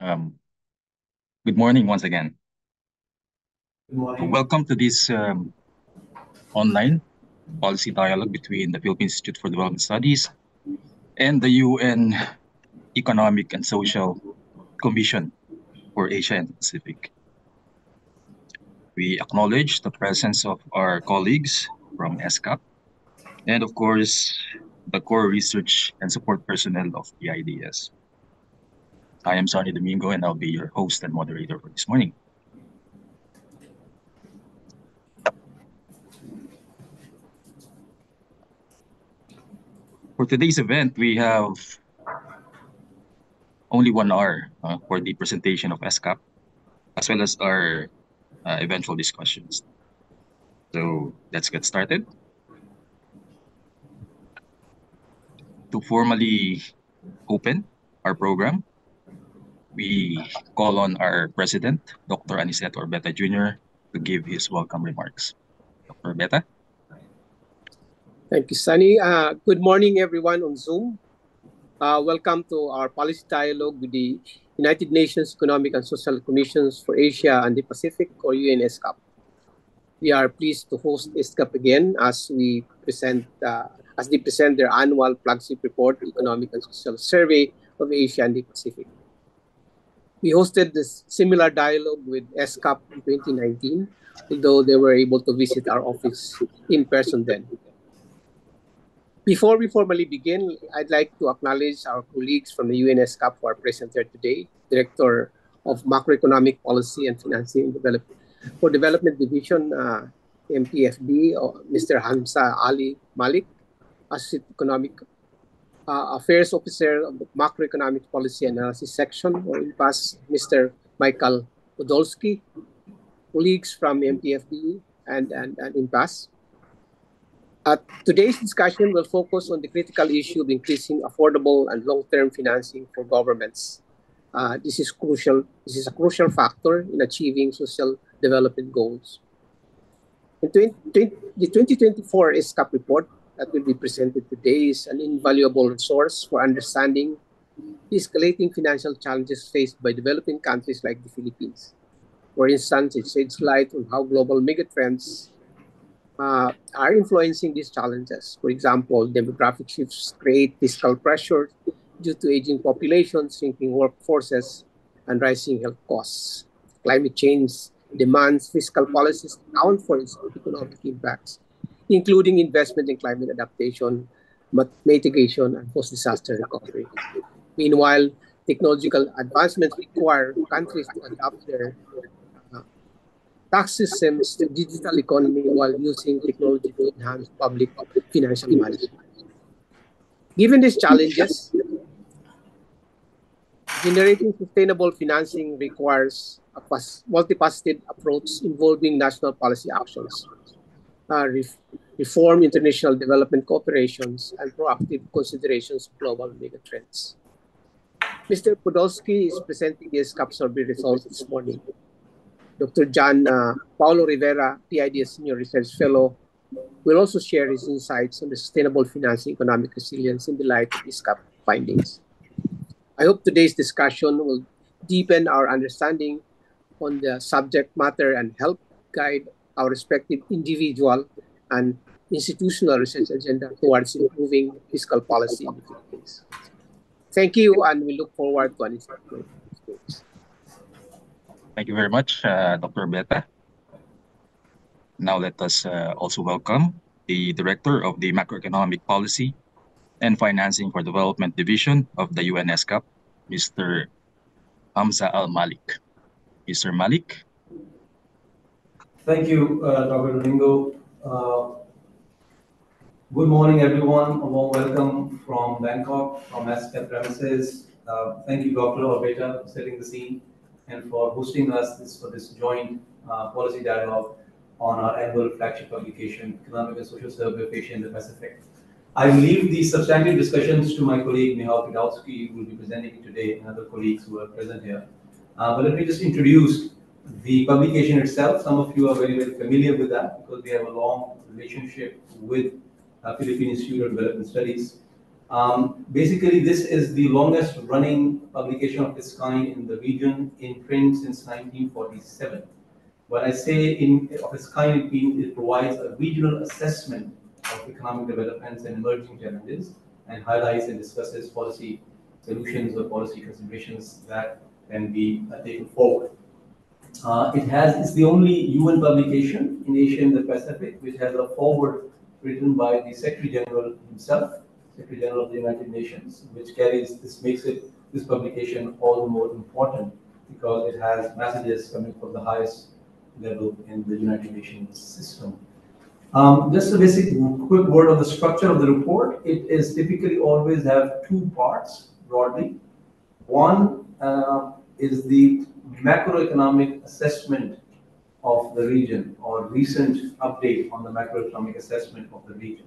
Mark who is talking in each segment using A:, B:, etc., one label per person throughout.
A: Um, Good morning once again.
B: Good morning.
A: Welcome to this online policy dialogue between the Philippine Institute for Development Studies and the UN Economic and Social Commission for Asia and the Pacific. We acknowledge the presence of our colleagues from ESCAP and, of course, the core research and support personnel of PIDS. I am Sonny Domingo, and I'll be your host and moderator for this morning. For today's event, we have only 1 hour for the presentation of ESCAP, as well as our eventual discussions. So let's get started. To formally open our program, we call on our president, Dr. Aniceto Orbeta Jr., to give his welcome remarks. Dr. Orbeta?
C: Thank you, Sunny. Good morning, everyone on Zoom. Welcome to our policy dialogue with the United Nations Economic and Social Commissions for Asia and the Pacific, or UNESCAP. We are pleased to host ESCAP again as they present their annual flagship report, Economic and Social Survey of Asia and the Pacific. We hosted this similar dialogue with ESCAP in 2019, although they were able to visit our office in person then. Before we formally begin, I'd like to acknowledge our colleagues from the UNESCAP who are present here today, Director of Macroeconomic Policy and Financing for Development Division, MPFD, Mr. Hamza Ali Malik, Associate Economic Affairs Officer of the Macroeconomic Policy Analysis Section, or IMPAS, Mr. Michael Podolsky, colleagues from MPFD and IMPAS. Today's discussion will focus on the critical issue of increasing affordable and long-term financing for governments. This is crucial. This is a crucial factor in achieving social development goals. The 2024 ESCAP report that will be presented today is an invaluable resource for understanding the escalating financial challenges faced by developing countries like the Philippines. For instance, it sheds light on how global megatrends are influencing these challenges. For example, demographic shifts create fiscal pressure due to aging populations, shrinking workforces, and rising health costs. Climate change demands fiscal policies to account for its economic impacts, including investment in climate adaptation, mitigation, and post-disaster recovery. Meanwhile, technological advancements require countries to adapt their tax systems to digital economy while using technology to enhance public financial management. Given these challenges, generating sustainable financing requires a multifaceted approach involving national policy actions, reform international development cooperations, and proactive considerations of global megatrends. Mr. Podolsky is presenting his ESCAP survey results this morning. Dr. John Paulo Rivera, PIDS Senior Research Fellow, will also share his insights on the sustainable financing economic resilience in the light of ESCAP findings. I hope today's discussion will deepen our understanding on the subject matter and help guide our respective individual and institutional research agenda towards improving fiscal policy in the Philippines. Thank you, and we look forward to an insightful exchange.
A: Thank you very much, Dr. Orbeta. Now let us also welcome the Director of the Macroeconomic Policy and Financing for Development Division of the UNESCAP, Mr. Hamza Al Malik. Mr. Malik.
B: Thank you, Dr. Domingo. Good morning, everyone. A warm welcome from Bangkok, from ESCAP premises. Thank you, Dr. Orbeta, for setting the scene and for hosting us for this joint policy dialogue on our annual flagship publication, Economic and Social Survey of Asia and the Pacific. I will leave these substantive discussions to my colleague, Michal Podolsky, who will be presenting it today, and other colleagues who are present here. But let me just introduce the publication itself. Some of you are very, very familiar with that because we have a long relationship with Philippine Institute of Development Studies. Basically, this is the longest running publication of its kind in the region in print since 1947. When I say of its kind, it means it provides a regional assessment of economic developments and emerging challenges and highlights and discusses policy solutions or policy considerations that can be taken forward. It's the only UN publication in Asia and the Pacific which has a foreword written by the Secretary General himself, Secretary General of the United Nations, which makes this publication all the more important because it has messages coming from the highest level in the United Nations system. Just a quick word on the structure of the report. It is typically always have two parts broadly. One is the macroeconomic assessment of the region or recent update on the macroeconomic assessment of the region.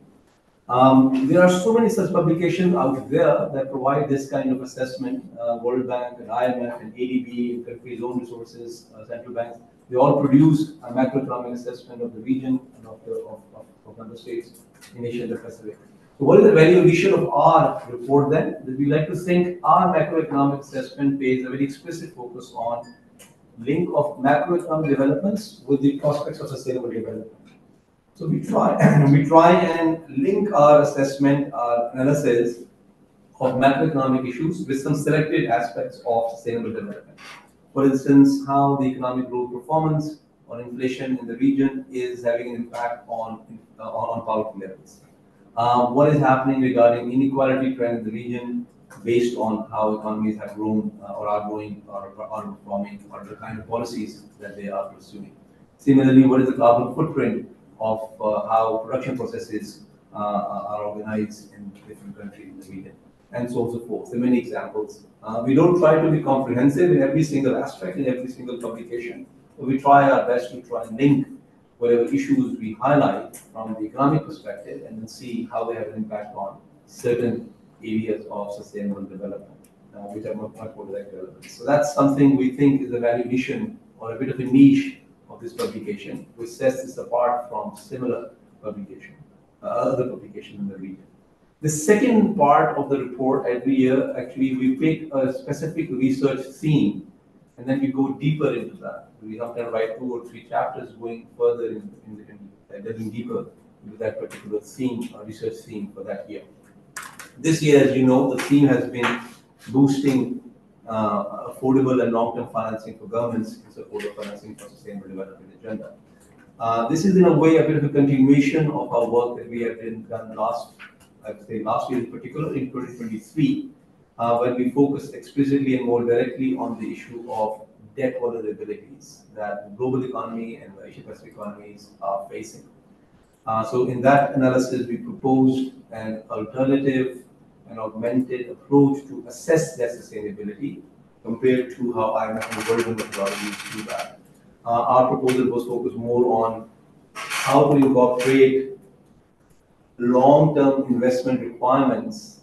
B: There are so many such publications out there that provide this kind of assessment. World Bank and IMF and ADB and countries' own resources, central banks, they all produce a macroeconomic assessment of the region and of member states in Asia and the Pacific. So what is the value addition of our report then? We like to think our macroeconomic assessment pays a very explicit focus on link of macroeconomic developments with the prospects of sustainable development. So we try and link our assessment, our analysis of macroeconomic issues with some selected aspects of sustainable development. For instance, how the economic growth performance or inflation in the region is having an impact on poverty levels. What is happening regarding inequality trend in the region based on how economies have grown or are growing or are performing or the kind of policies that they are pursuing. Similarly, what is the carbon footprint of how production processes are organized in different countries in the region, and so on and so forth. There are many examples. We don't try to be comprehensive in every single aspect, in every single publication, but we try our best to try and link whatever issues we highlight from the economic perspective and then see how they have an impact on certain areas of sustainable development, which are much more direct relevant. So that's something we think is a value addition or a bit of a niche of this publication, which sets this apart from similar publication, other publications in the region. The second part of the report every year, actually, we pick a specific research theme, and then we go deeper into that. We sometimes write 2 or 3 chapters going further in delving deeper into that particular theme or research theme for that year. This year, as you know, the theme has been boosting affordable and long-term financing for governments in support of financing for sustainable development agenda. This is in a way a bit of a continuation of our work that we have done last year in particular, in 2023, when we focused explicitly and more directly on the issue of debt vulnerabilities that the global economy and the Asia Pacific economies are facing. So in that analysis, we proposed an alternative and augmented approach to assess their sustainability compared to how IMF and World Bank methodologies do that. Our proposal was focused more on how to incorporate long-term investment requirements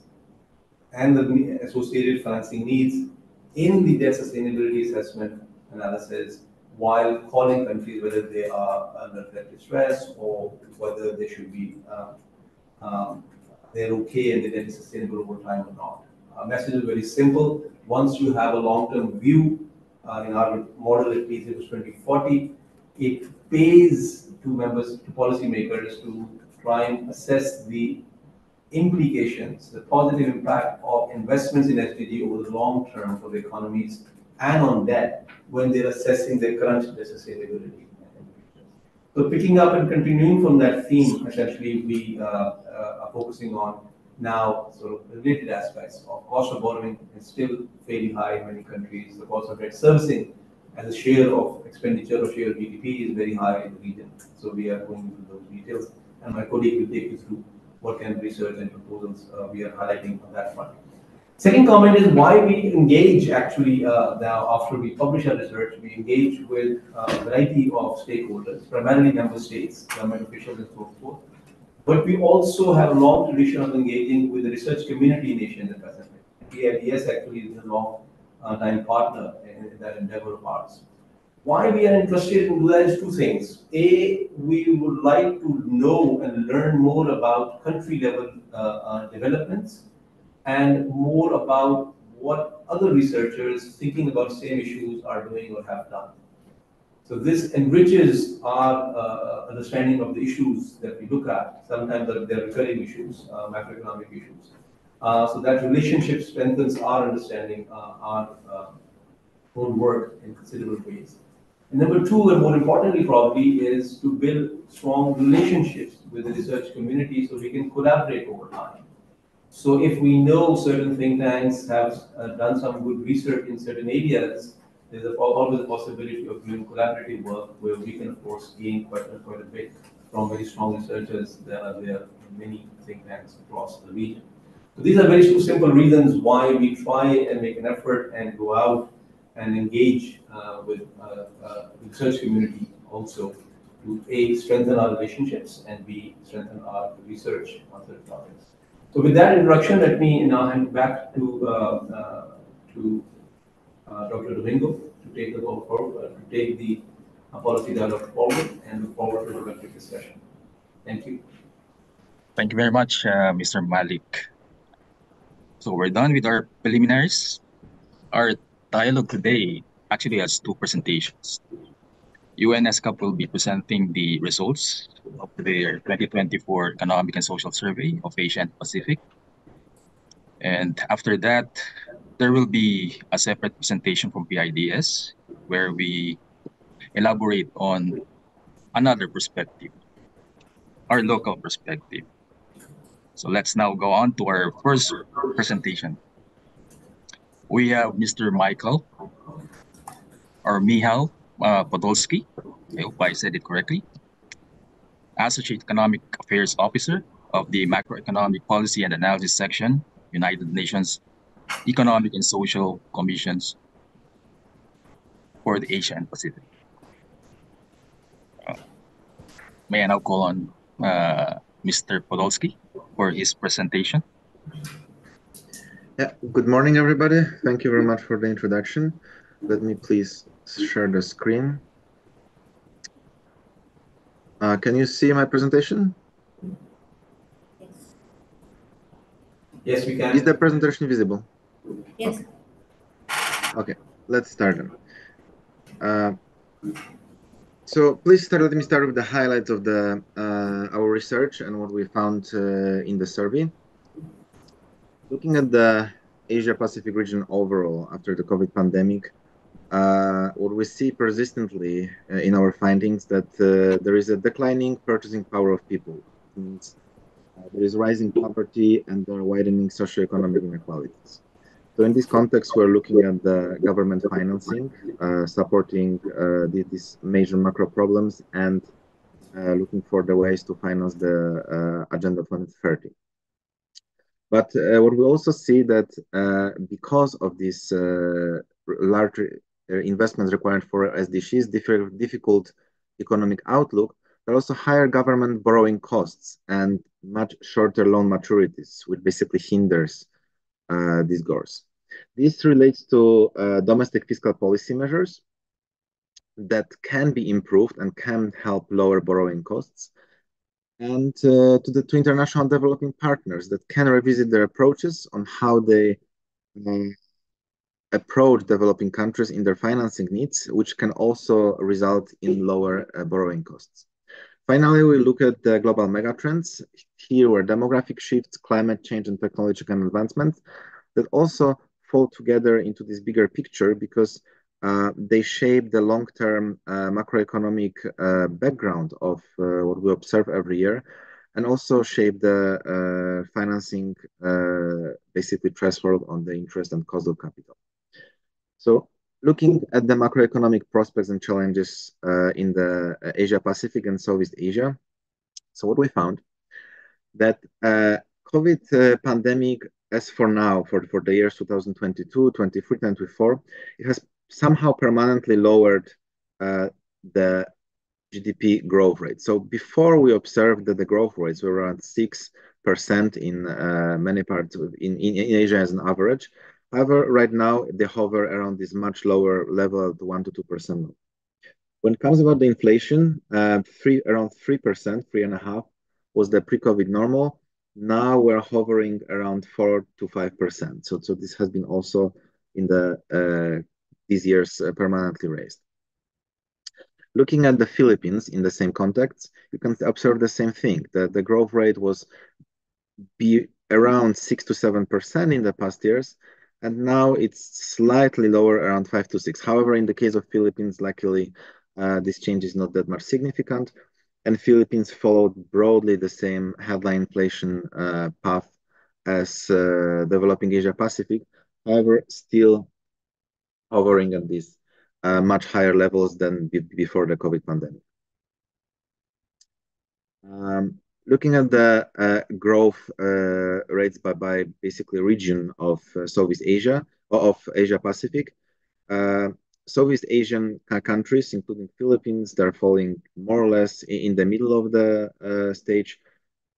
B: and the associated financing needs in the debt sustainability assessment analysis, while calling countries whether they are under debt distress or whether they should be they're okay and the debt is sustainable over time or not. Our message is very simple. Once you have a long-term view, in our model at least it was 2040, it pays to policymakers to try and assess the implications, the positive impact of investments in SDG over the long term for the economies and on debt when they're assessing their current debt sustainability. So picking up and continuing from that theme, essentially we are focusing on now sort of related aspects of cost of borrowing is still fairly high in many countries. The cost of debt servicing as a share of expenditure or share of GDP is very high in the region. So we are going into those details, and my colleague will take you through what kind of research and proposals we are highlighting on that front. Second comment is why we engage actually now after we publish our research, we engage with a variety of stakeholders, primarily member states, government officials and so forth. But we also have a long tradition of engaging with the research community in Asia and the Pacific. PIDS actually is a long time partner in that endeavor of ours. Why we are interested in that is 2 things. A, we would like to know and learn more about country level developments and more about what other researchers thinking about same issues are doing or have done. So this enriches our understanding of the issues that we look at. Sometimes they're recurring issues, macroeconomic issues. So that relationship strengthens our understanding, our own work in considerable ways. And number two, and more importantly probably, is to build strong relationships with the research community so we can collaborate over time. So if we know certain think tanks have done some good research in certain areas, there's always a possibility of doing collaborative work where we can, of course, gain quite a bit from very strong researchers that are there in many think tanks across the region. So these are very two simple reasons why we try and make an effort and go out and engage with the research community also to A, strengthen our relationships, and B, strengthen our research on certain topics. So with that introduction, let me now hand back to Dr. Domingo to take the call forward, to take the policy dialogue forward, and look forward to a productive discussion. Thank you.
A: Thank you very much, Mr. Malik. So we're done with our preliminaries. Our dialogue today actually has two presentations. UN ESCAP will be presenting the results of their 2024 Economic and Social Survey of Asia and Pacific. And after that, there will be a separate presentation from PIDS where we elaborate on another perspective, our local perspective. So let's now go on to our first presentation. We have Mr. Michael or Michal Podolsky. I hope I said it correctly. Associate Economic Affairs Officer of the Macroeconomic Policy and Analysis Section, United Nations Economic and Social Commissions for the Asia and Pacific. May I now call on Mr. Podolsky for his presentation.
D: Yeah, good morning, everybody. Thank you very much for the introduction. Let me please share the screen. Can you see my presentation?
B: Yes, we can.
D: Is the presentation visible?
E: Yes.
D: Okay, let's start then. So please let me start with the highlights of our research and what we found in the survey. Looking at the Asia-Pacific region overall after the COVID pandemic, what we see persistently in our findings that there is a declining purchasing power of people. It means there is rising poverty and there are widening socioeconomic inequalities. So in this context, we're looking at the government financing, supporting these major macro problems and looking for the ways to finance the Agenda 2030. But what we also see that because of these large investments required for SDGs, difficult economic outlook, there are also higher government borrowing costs and much shorter loan maturities, which basically hinders these goals. This relates to domestic fiscal policy measures that can be improved and can help lower borrowing costs, and to international developing partners that can revisit their approaches on how they approach developing countries in their financing needs, which can also result in lower borrowing costs. Finally, we look at the global megatrends. Here were demographic shifts, climate change, and technological advancement that also fall together into this bigger picture because they shape the long-term macroeconomic background of what we observe every year, and also shape the financing basically threshold on the interest and cost of capital. So looking at the macroeconomic prospects and challenges in the Asia-Pacific and Southeast Asia, so what we found that COVID pandemic, as for now, for the years 2022, 23, 24, it has somehow permanently lowered the GDP growth rate. So before we observed that the growth rates were around 6% in many parts in Asia as an average. However, right now they hover around this much lower level of 1 to 2%. When it comes about the inflation, around 3%, 3.5% was the pre-COVID normal. Now we're hovering around 4 to 5%. So this has been also in these years permanently raised. Looking at the Philippines in the same context, you can observe the same thing. The growth rate was be around 6 to 7% in the past years, and now it's slightly lower, around 5 to 6. However, in the case of Philippines, luckily, this change is not that much significant, and Philippines followed broadly the same headline inflation path as developing Asia Pacific. However, still hovering at these much higher levels than before the COVID pandemic. Looking at the growth rates by basically region of Southeast Asia or of Asia Pacific, Southeast Asian countries, including Philippines, they're falling more or less in the middle of the stage.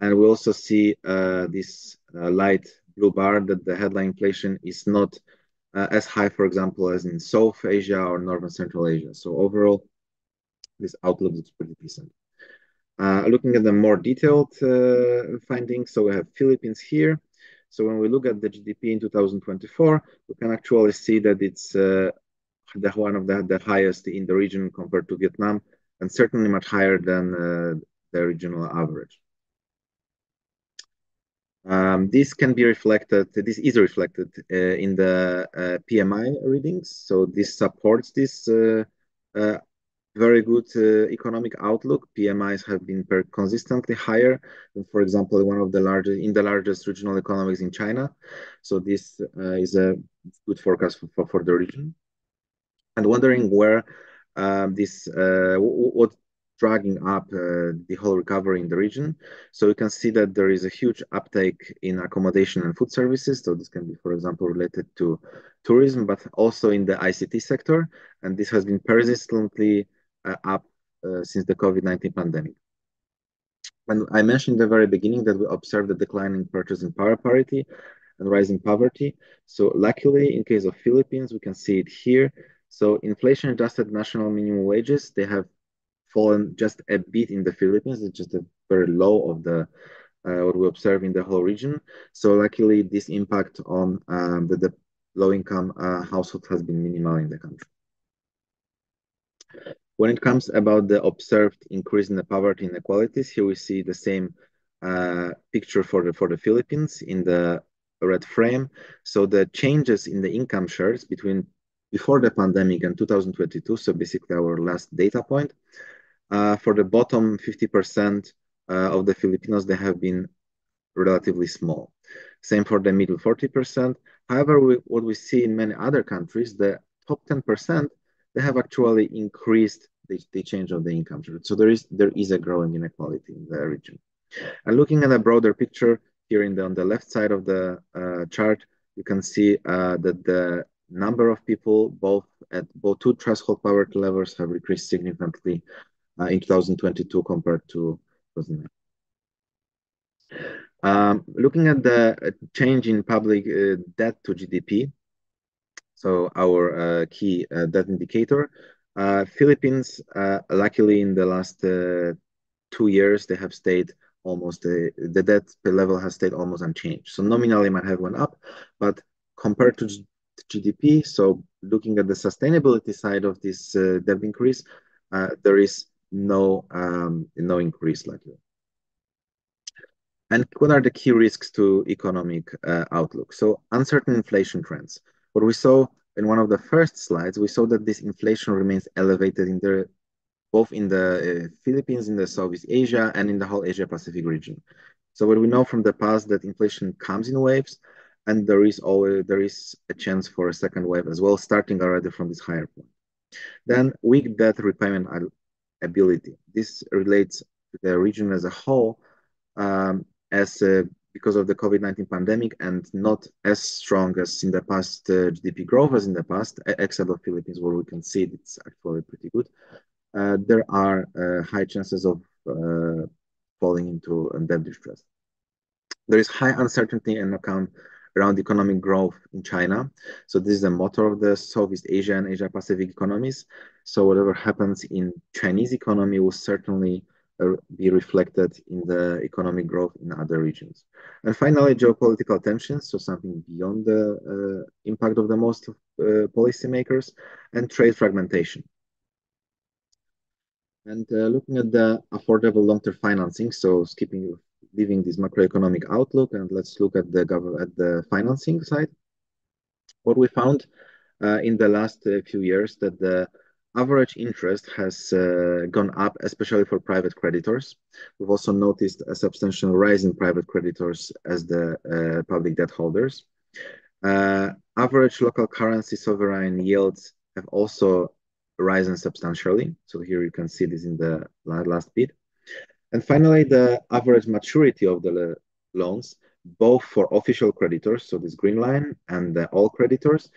D: And we also see this light blue bar that the headline inflation is not as high, for example, as in South Asia or Northern Central Asia. So overall, this outlook is pretty decent. Looking at the more detailed findings, so we have Philippines here. So when we look at the GDP in 2024, we can actually see that it's one of the highest in the region compared to Vietnam, and certainly much higher than the regional average. This is reflected in the PMI readings. So this supports this very good economic outlook. PMIs have been consistently higher than, for example, in the largest regional economies in China. So this is a good forecast for the region. And wondering where what's dragging up the whole recovery in the region. So you can see that there is a huge uptake in accommodation and food services. So this can be, for example, related to tourism, but also in the ICT sector. And this has been persistently up since the COVID-19 pandemic. And I mentioned in the very beginning that we observed a decline in purchasing power parity and rising poverty. So luckily, in case of Philippines, we can see it here. So inflation-adjusted national minimum wages, they have fallen just a bit in the Philippines. It's just a very low of the what we observe in the whole region. So luckily, this impact on the low-income household has been minimal in the country. When it comes about the observed increase in the poverty inequalities, here we see the same picture for the Philippines in the red frame. So the changes in the income shares between before the pandemic and 2022, so basically our last data point, for the bottom 50% of the Filipinos, they have been relatively small. Same for the middle 40%. However, what we see in many other countries, the top 10%, they have actually increased the change of the income. So there is a growing inequality in the region. And looking at a broader picture here on the left side of the chart, you can see that the number of people at both two threshold poverty levels have decreased significantly in 2022 compared to 2009. Looking at the change in public debt to GDP, so our key debt indicator, Philippines, luckily in the last 2 years, they have stayed almost, the debt level has stayed almost unchanged. So nominally might have went up, but compared to GDP, so looking at the sustainability side of this debt increase, there is no increase likely. And what are the key risks to economic outlook? So uncertain inflation trends. What we saw in one of the first slides, we saw that this inflation remains elevated both in the Philippines, in the Southeast Asia, and in the whole Asia Pacific region. So what we know from the past that inflation comes in waves, and there is a chance for a second wave as well, starting already from this higher point. Then weak debt repayment ability. This relates to the region as a whole, because of the COVID-19 pandemic, and not as strong as in the past GDP growth as in the past, except of Philippines, where we can see it's actually pretty good. There are high chances of falling into debt distress. There is high uncertainty and account around economic growth in China. So this is the motor of the Southeast Asia and Asia Pacific economies. So whatever happens in Chinese economy will certainly be reflected in the economic growth in other regions. And finally, geopolitical tensions, so something beyond the impact of the most policymakers, and trade fragmentation. And looking at the affordable long-term financing, so leaving this macroeconomic outlook, and let's look at the financing side. What we found in the last few years that the average interest has gone up, especially for private creditors. We've also noticed a substantial rise in private creditors as the public debt holders. Average local currency sovereign yields have also risen substantially. So here you can see this in the last bit. And finally, the average maturity of the loans, both for official creditors, so this green line, and all creditors,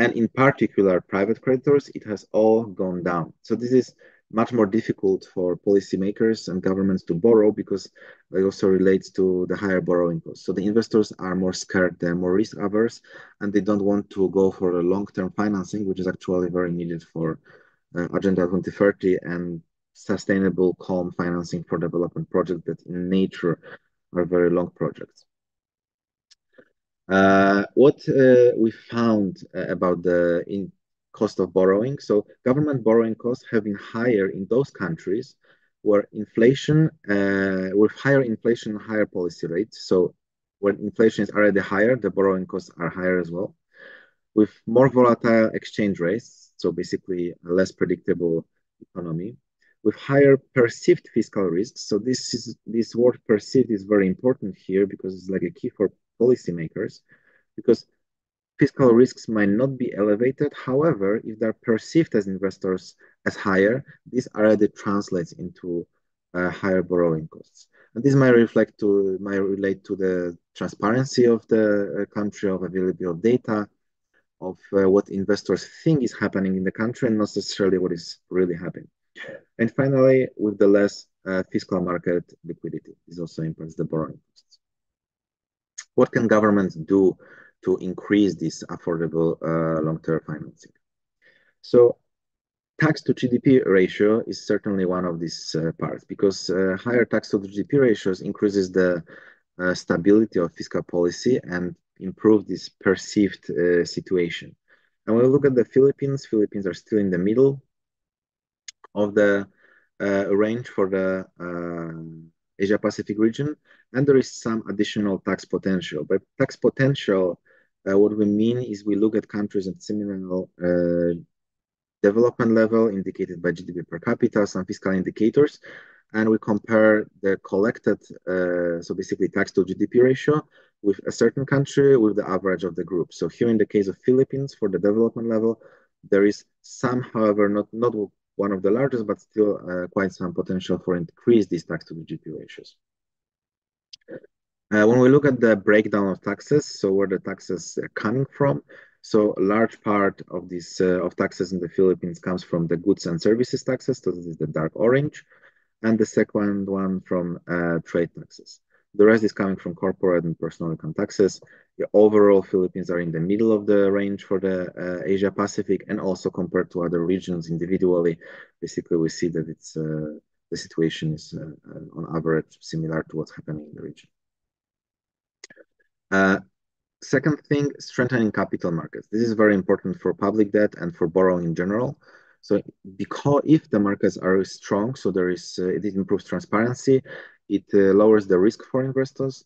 D: and in particular private creditors, it has all gone down. So this is much more difficult for policymakers and governments to borrow because it also relates to the higher borrowing costs. So the investors are more scared, they're more risk averse, and they don't want to go for a long-term financing, which is actually very needed for Agenda 2030 and sustainable, calm financing for development projects that in nature are very long projects. What we found about the cost of borrowing, so government borrowing costs have been higher in those countries where inflation, with higher inflation and higher policy rates. So when inflation is already higher, the borrowing costs are higher as well. With more volatile exchange rates, so basically a less predictable economy, with higher perceived fiscal risks. So this word perceived is very important here because it's like a key for policymakers, because fiscal risks might not be elevated. However, if they're perceived as investors as higher, this already translates into higher borrowing costs. And this might relate to the transparency of the country, of availability of data, of what investors think is happening in the country and not necessarily what is really happening. And finally, with the less fiscal market liquidity, this also impacts the borrowing costs. What can governments do to increase this affordable long-term financing? So tax to GDP ratio is certainly one of these parts because higher tax to GDP ratios increases the stability of fiscal policy and improve this perceived situation. And when we look at the Philippines are still in the middle of the range for the Asia Pacific region, and there is some additional tax potential. But tax potential, what we mean is we look at countries at similar development level indicated by GDP per capita, some fiscal indicators, and we compare the collected, so basically tax to GDP ratio with a certain country with the average of the group. So here in the case of Philippines, for the development level, there is some, however, not one of the largest, but still quite some potential for increase these tax to GDP ratios. When we look at the breakdown of taxes, so where the taxes are coming from, so a large part of this of taxes in the Philippines comes from the goods and services taxes, so this is the dark orange, and the second one from trade taxes. The rest is coming from corporate and personal income taxes. The overall Philippines are in the middle of the range for the Asia Pacific, and also compared to other regions individually, basically we see that it's the situation is on average similar to what's happening in the region. Second thing, strengthening capital markets. This is very important for public debt and for borrowing in general. So because if the markets are strong, so there is it improves transparency, it lowers the risk for investors.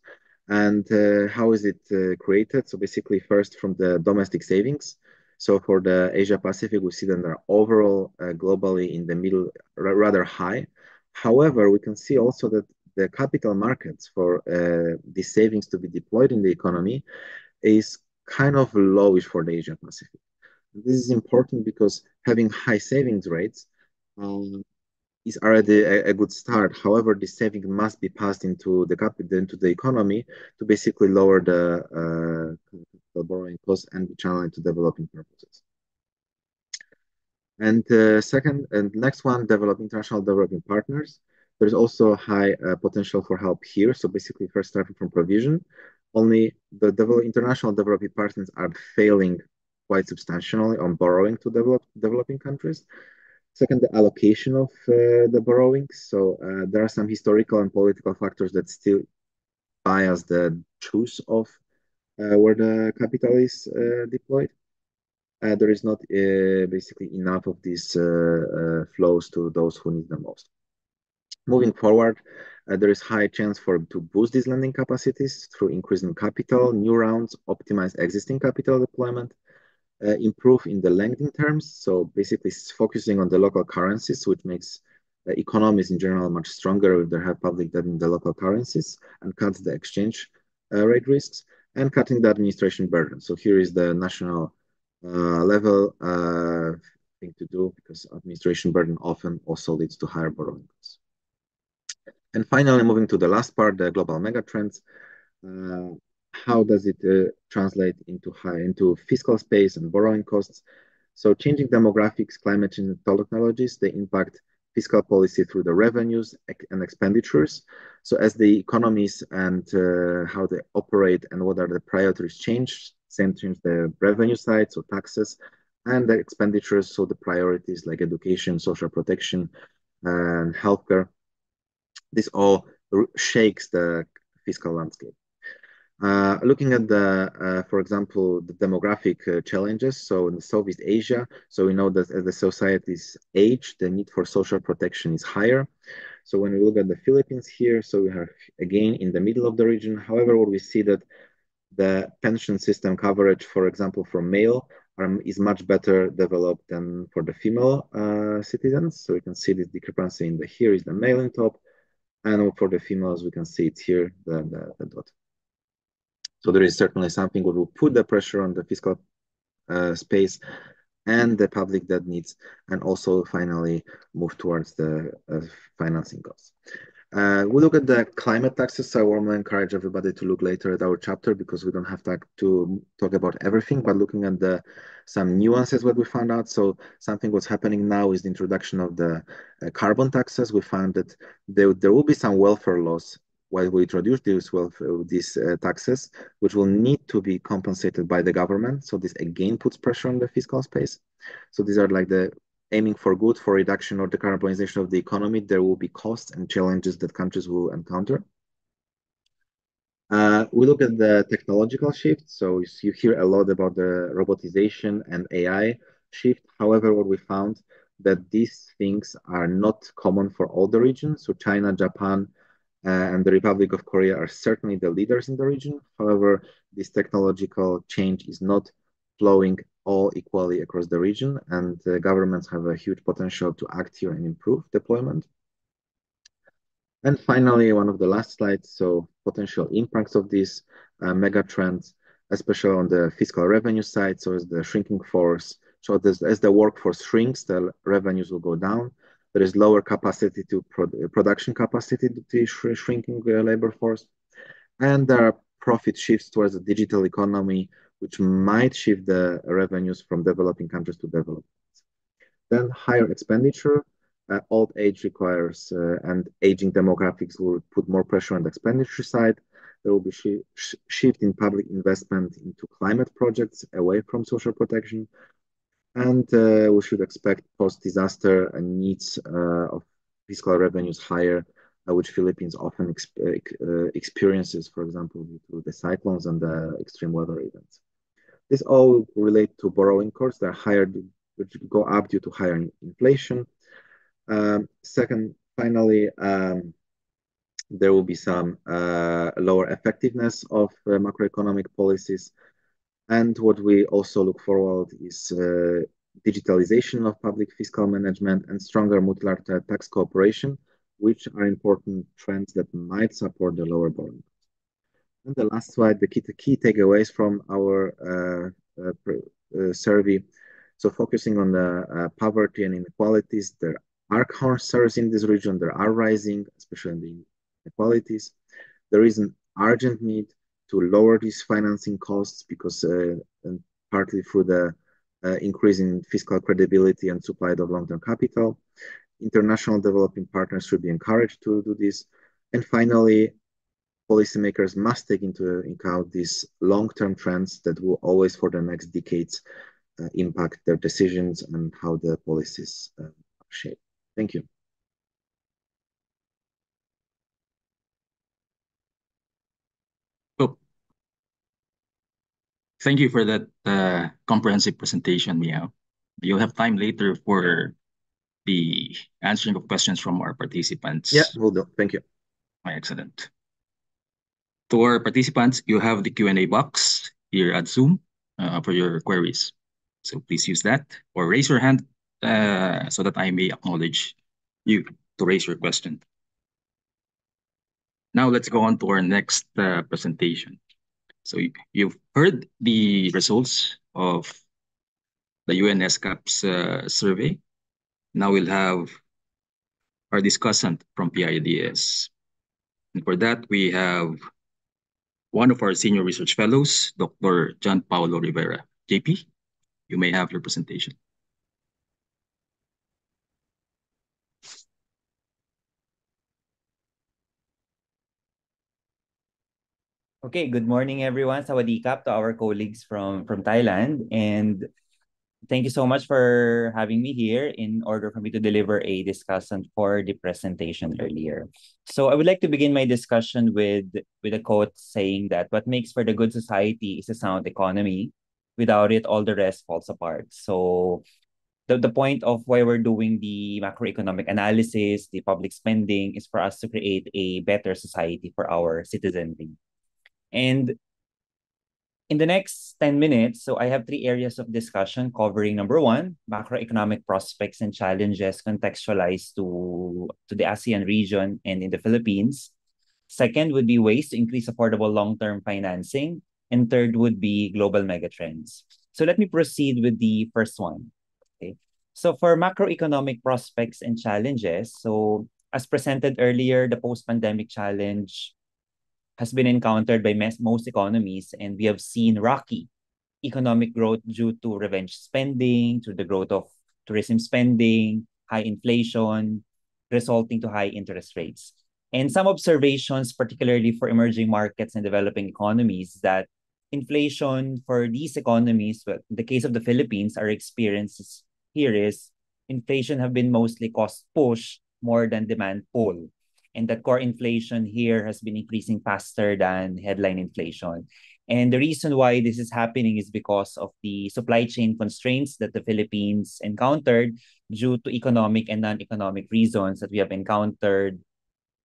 D: And how is it created? So basically first from the domestic savings. So for the Asia Pacific, we see that they're overall globally in the middle, rather high. However, we can see also that the capital markets for these savings to be deployed in the economy is kind of lowish for the Asia Pacific. This is important because having high savings rates is already a good start. However, the saving must be passed into the economy to basically lower the borrowing costs and be channeled to developing purposes. And second, and next one, international developing partners. There's also high potential for help here. So basically, first starting from provision, only the international developing partners are failing quite substantially on borrowing to developing countries. Second, the allocation of the borrowings. So there are some historical and political factors that still bias the choice of where the capital is deployed. There is not basically enough of these flows to those who need the most. Moving forward, there is high chance to boost these lending capacities through increasing capital, new rounds, optimize existing capital deployment, improve in the lending terms. So basically focusing on the local currencies, which makes economies in general much stronger if they have public debt in the local currencies and cuts the exchange rate risks and cutting the administration burden. So here is the national level thing to do because administration burden often also leads to higher borrowing costs. And finally, moving to the last part, the global megatrends. How does it translate into fiscal space and borrowing costs? So changing demographics, climate change, and technologies, they impact fiscal policy through the revenues and expenditures. So as the economies and how they operate and what are the priorities change, same change the revenue side, so taxes, and the expenditures, so the priorities like education, social protection, and healthcare. This all shakes the fiscal landscape. Looking at for example, the demographic challenges. So in Southeast Asia, so we know that as the societies age, the need for social protection is higher. So when we look at the Philippines here, so we are again in the middle of the region. However, what we see that the pension system coverage, for example, for male is much better developed than for the female citizens. So we can see this discrepancy in here is the male in top, and for the females, we can see it here, the dot. So there is certainly something that will put the pressure on the fiscal space and the public debt needs, and also finally move towards the financing costs. We look at the climate taxes. So I warmly encourage everybody to look later at our chapter because we don't have time to talk about everything, but looking at some nuances what we found out. So something what's happening now is the introduction of the carbon taxes. We found that there will be some welfare loss while we introduce these taxes, which will need to be compensated by the government. So this again puts pressure on the fiscal space. So these are like the aiming for good for reduction or decarbonization of the economy. There will be costs and challenges that countries will encounter. We look at the technological shift. So you hear a lot about the robotization and AI shift. However, what we found that these things are not common for all the regions. So China, Japan, and the Republic of Korea are certainly the leaders in the region. However, this technological change is not flowing all equally across the region, and governments have a huge potential to act here and improve deployment. And finally, one of the last slides, so potential impacts of these mega trends, especially on the fiscal revenue side. So as the shrinking force, so as the workforce shrinks, the revenues will go down. There is lower capacity to production capacity due to shrinking labor force. And there are profit shifts towards the digital economy, which might shift the revenues from developing countries to developed. Then higher expenditure, old age requires, and aging demographics will put more pressure on the expenditure side. There will be shift in public investment into climate projects away from social protection. And we should expect post-disaster needs of fiscal revenues higher, which Philippines often experiences, for example, due to the cyclones and the extreme weather events. This all relate to borrowing costs that are higher, which go up due to higher inflation. Second, finally, there will be some lower effectiveness of macroeconomic policies. And what we also look forward is digitalization of public fiscal management and stronger multilateral tax cooperation, which are important trends that might support the lower borrowing. And the last slide, the key takeaways from our survey. So focusing on the poverty and inequalities, there are concerns in this region, there are rising, especially in the inequalities. There is an urgent need to lower these financing costs because partly through the increase in fiscal credibility and supply of long-term capital. International developing partners should be encouraged to do this. And finally, policymakers must take into account these long-term trends that will always for the next decades impact their decisions and how the policies are shape. Thank you.
A: So, thank you for that comprehensive presentation, Miao. You'll have time later for the answering of questions from our participants.
D: Yeah, will do. Thank you.
A: Excellent. To our participants, you have the Q&A box here at Zoom for your queries. So please use that or raise your hand so that I may acknowledge you to raise your question. Now let's go on to our next presentation. So you've heard the results of the UN ESCAP's survey. Now we'll have our discussant from PIDS. And for that, we have one of our senior research fellows, Dr. John Paulo Rivera. JP, you may have your presentation.
E: Okay, good morning everyone. Sawadee-kap to our colleagues from Thailand, and thank you so much for having me here in order for me to deliver a discussion for the presentation earlier. So I would like to begin my discussion with a quote saying that what makes for the good society is a sound economy. Without it, all the rest falls apart. So the point of why we're doing the macroeconomic analysis, the public spending, is for us to create a better society for our citizenry. And in the next 10 minutes, so I have three areas of discussion covering number one, macroeconomic prospects and challenges contextualized to the ASEAN region and in the Philippines. Second would be ways to increase affordable long-term financing. And third would be global megatrends. So let me proceed with the first one. Okay. So for macroeconomic prospects and challenges, so as presented earlier, the post-pandemic challenge has been encountered by most economies, and we have seen rocky economic growth due to revenge spending, to the growth of tourism spending, high inflation, resulting to high interest rates. And some observations, particularly for emerging markets and developing economies, that inflation for these economies, well, in the case of the Philippines, our experiences here is inflation have been mostly cost push more than demand pull, and that core inflation here has been increasing faster than headline inflation. And the reason why this is happening is because of the supply chain constraints that the Philippines encountered due to economic and non-economic reasons that we have encountered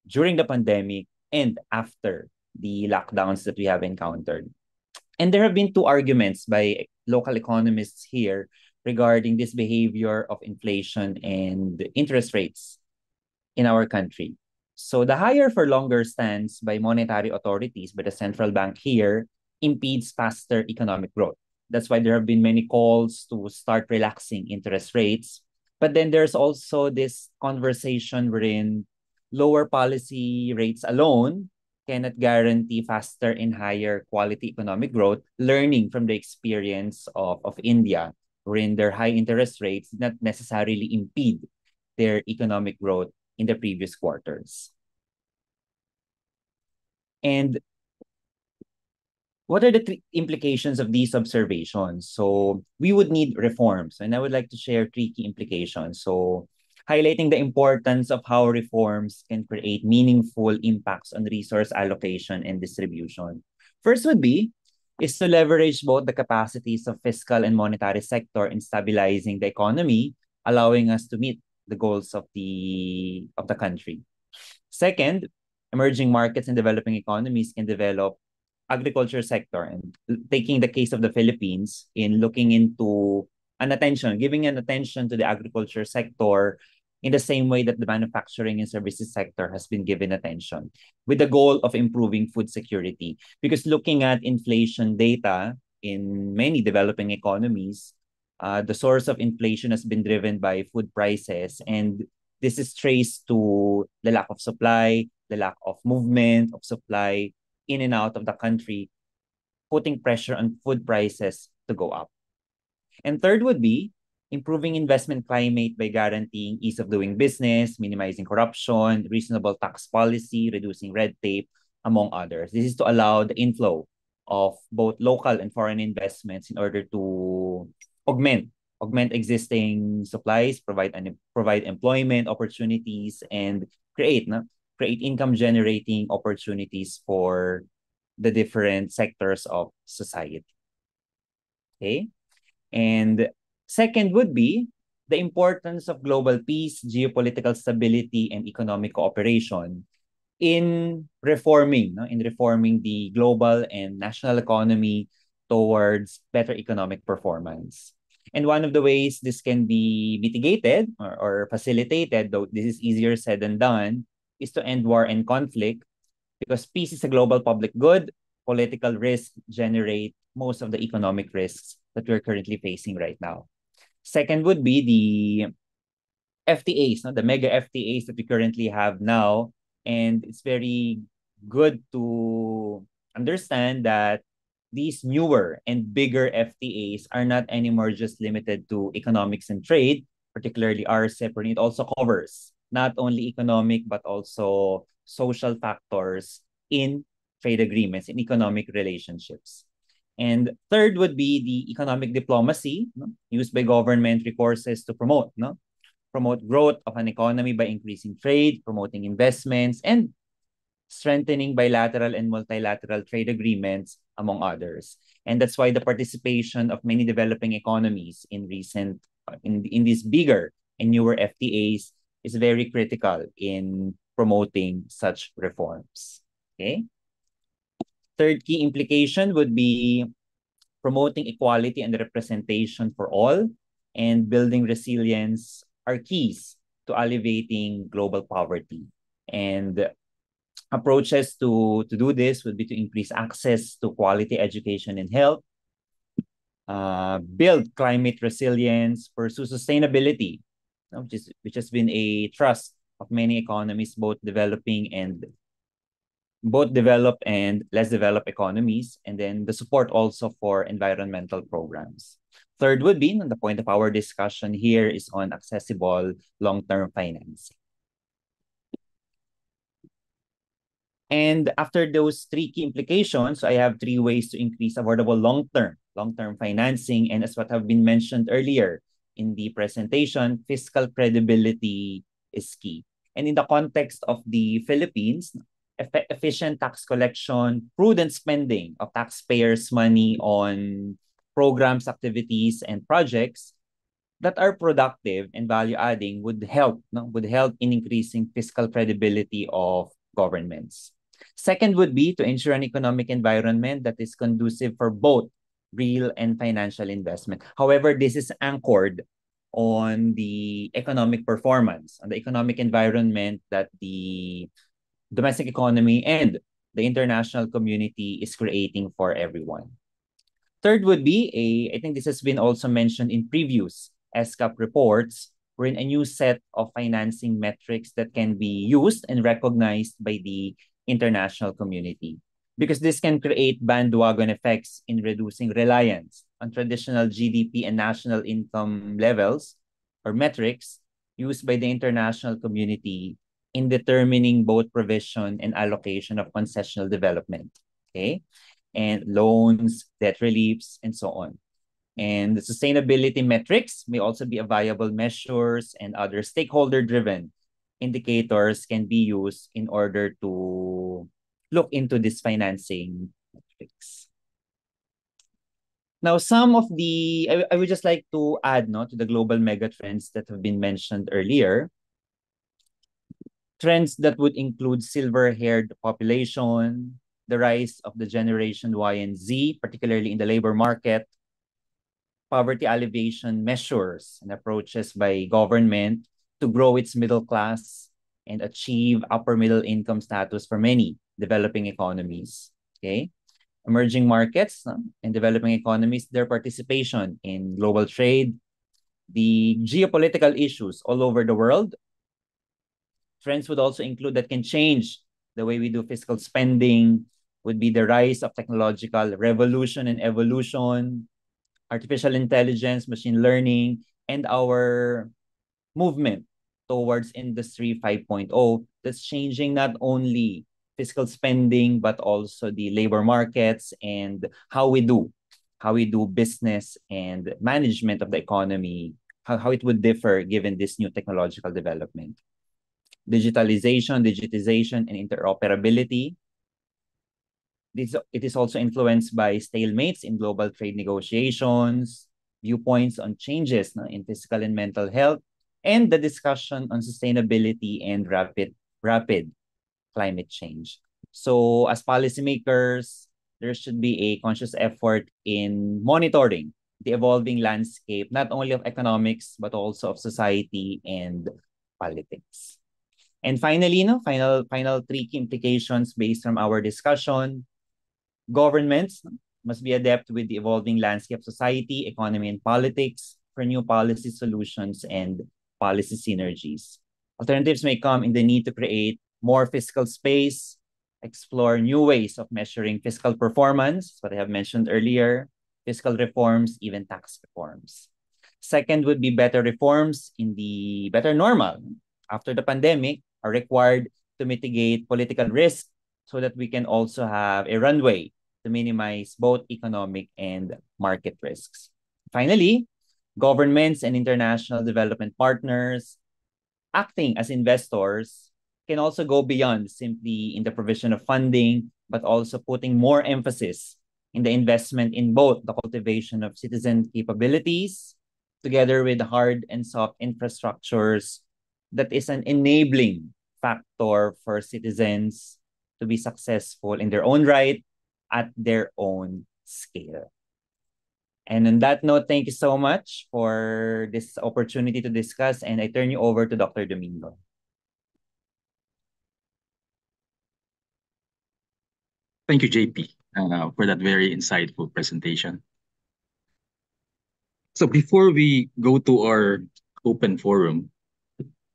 E: during the pandemic and after the lockdowns that we have encountered. And there have been two arguments by local economists here regarding this behavior of inflation and interest rates in our country. So the higher for longer stance by monetary authorities, by the central bank here, impedes faster economic growth. That's why there have been many calls to start relaxing interest rates. But then there's also this conversation wherein lower policy rates alone cannot guarantee faster and higher quality economic growth, learning from the experience of India, wherein their high interest rates did not necessarily impede their economic growth in the previous quarters. And what are the implications of these observations? So we would need reforms, and I would like to share three key implications. So highlighting the importance of how reforms can create meaningful impacts on resource allocation and distribution. First would be is to leverage both the capacities of fiscal and monetary sector in stabilizing the economy, allowing us to meet the goals of the country. Second, emerging markets and developing economies can develop agriculture sector, and taking the case of the Philippines in looking into giving an attention to the agriculture sector in the same way that the manufacturing and services sector has been given attention, with the goal of improving food security. Because looking at inflation data in many developing economies, the source of inflation has been driven by food prices, and this is traced to the lack of supply, the lack of movement of supply in and out of the country, putting pressure on food prices to go up. And third would be improving investment climate by guaranteeing ease of doing business, minimizing corruption, reasonable tax policy, reducing red tape, among others. This is to allow the inflow of both local and foreign investments in order to augment augment existing supplies, provide employment opportunities, and create income generating opportunities for the different sectors of society. Okay? And second would be the importance of global peace, geopolitical stability, and economic cooperation in reforming the global and national economy towards better economic performance. And one of the ways this can be mitigated or facilitated, though this is easier said than done, is to end war and conflict, because peace is a global public good. Political risks generate most of the economic risks that we're currently facing right now. Second would be the FTAs, the mega FTAs that we currently have now. And it's very good to understand that these newer and bigger FTAs are not anymore just limited to economics and trade, particularly RCEP, and it also covers not only economic but also social factors in trade agreements, in economic relationships. And third would be the economic diplomacy, used by government recourses to promote growth of an economy by increasing trade, promoting investments, and strengthening bilateral and multilateral trade agreements, among others. And that's why the participation of many developing economies in these bigger and newer FTAs is very critical in promoting such reforms. Okay. Third key implication would be promoting equality and representation for all, and building resilience are keys to alleviating global poverty. And approaches to do this would be to increase access to quality education and health, build climate resilience, pursue sustainability, which has been a thrust of many economies, both developed and less developed economies, and then the support also for environmental programs. Third would be, the point of our discussion here is on accessible long-term financing. And after those three key implications, I have three ways to increase affordable long-term financing. And as what have been mentioned earlier in the presentation, fiscal credibility is key. And in the context of the Philippines, efficient tax collection, prudent spending of taxpayers' money on programs, activities, and projects that are productive and value-adding would help in increasing fiscal credibility of governments. Second would be to ensure an economic environment that is conducive for both real and financial investment. However, this is anchored on the economic performance, on the economic environment that the domestic economy and the international community is creating for everyone. Third would be I think this has been also mentioned in previous ESCAP reports, wherein a new set of financing metrics that can be used and recognized by the international community. Because this can create bandwagon effects in reducing reliance on traditional GDP and national income levels or metrics used by the international community in determining both provision and allocation of concessional development, okay? And loans, debt reliefs, and so on. And the sustainability metrics may also be a viable measures, and other stakeholder-driven indicators can be used in order to look into this financing metrics. Now, some of I would just like to add to the global megatrends that have been mentioned earlier. Trends that would include silver-haired population, the rise of the generation Y and Z, particularly in the labor market, poverty alleviation measures and approaches by government to grow its middle class and achieve upper middle income status for many developing economies. Okay, emerging markets and developing economies, their participation in global trade, the geopolitical issues all over the world. Trends would also include that can change the way we do fiscal spending, would be the rise of technological revolution and evolution, artificial intelligence, machine learning, and our movement towards Industry 5.0 that's changing not only fiscal spending, but also the labor markets and how we do how we do business and management of the economy, how it would differ given this new technological development. Digitalization, digitization, and interoperability. It is also influenced by stalemates in global trade negotiations, viewpoints on changes in physical and mental health, and the discussion on sustainability and rapid climate change. So as policymakers, there should be a conscious effort in monitoring the evolving landscape, not only of economics, but also of society and politics. And finally, final three key implications based from our discussion. Governments must be adept with the evolving landscape of society, economy, and politics for new policy solutions and policy synergies. Alternatives may come in the need to create more fiscal space, explore new ways of measuring fiscal performance, what I have mentioned earlier, fiscal reforms, even tax reforms. Second would be better reforms in the better normal after the pandemic are required to mitigate political risk so that we can also have a runway to minimize both economic and market risks. Finally, governments and international development partners acting as investors can also go beyond simply in the provision of funding, but also putting more emphasis in the investment in both the cultivation of citizen capabilities together with hard and soft infrastructures that is an enabling factor for citizens to be successful in their own right at their own scale. And on that note, thank you so much for this opportunity to discuss, and I turn you over to Dr. Domingo.
A: Thank you, JP, for that very insightful presentation. So before we go to our open forum,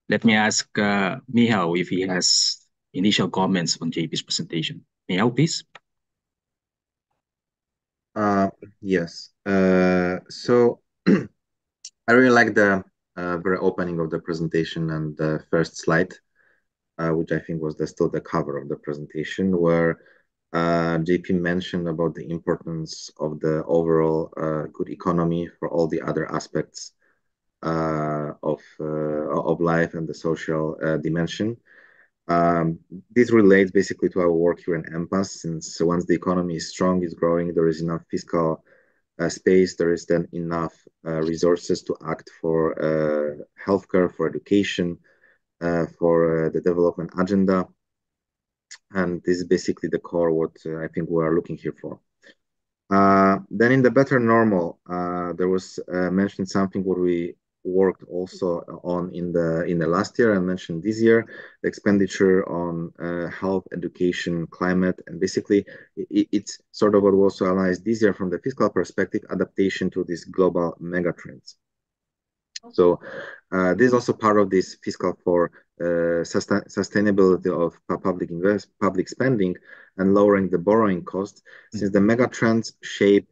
A: let me ask Mihao if he has initial comments on JP's presentation. Mihao, please.
D: Yes. So I really like the very opening of the presentation and the first slide, which I think was still the cover of the presentation, where JP mentioned about the importance of the overall good economy for all the other aspects of life and the social dimension. This relates basically to our work here in MPAS, since once the economy is strong, is growing, there is enough fiscal space, there is then enough resources to act for healthcare, for education, for the development agenda. And this is basically the core what I think we are looking here for. Then in the better normal, there was mentioned something what we worked also on in the last year and mentioned this year, the expenditure on health, education, climate, and basically it's sort of what was also analyzed this year from the fiscal perspective, adaptation to these global megatrends. So this is also part of this fiscal for sustainability of public spending and lowering the borrowing costs, since the megatrends shape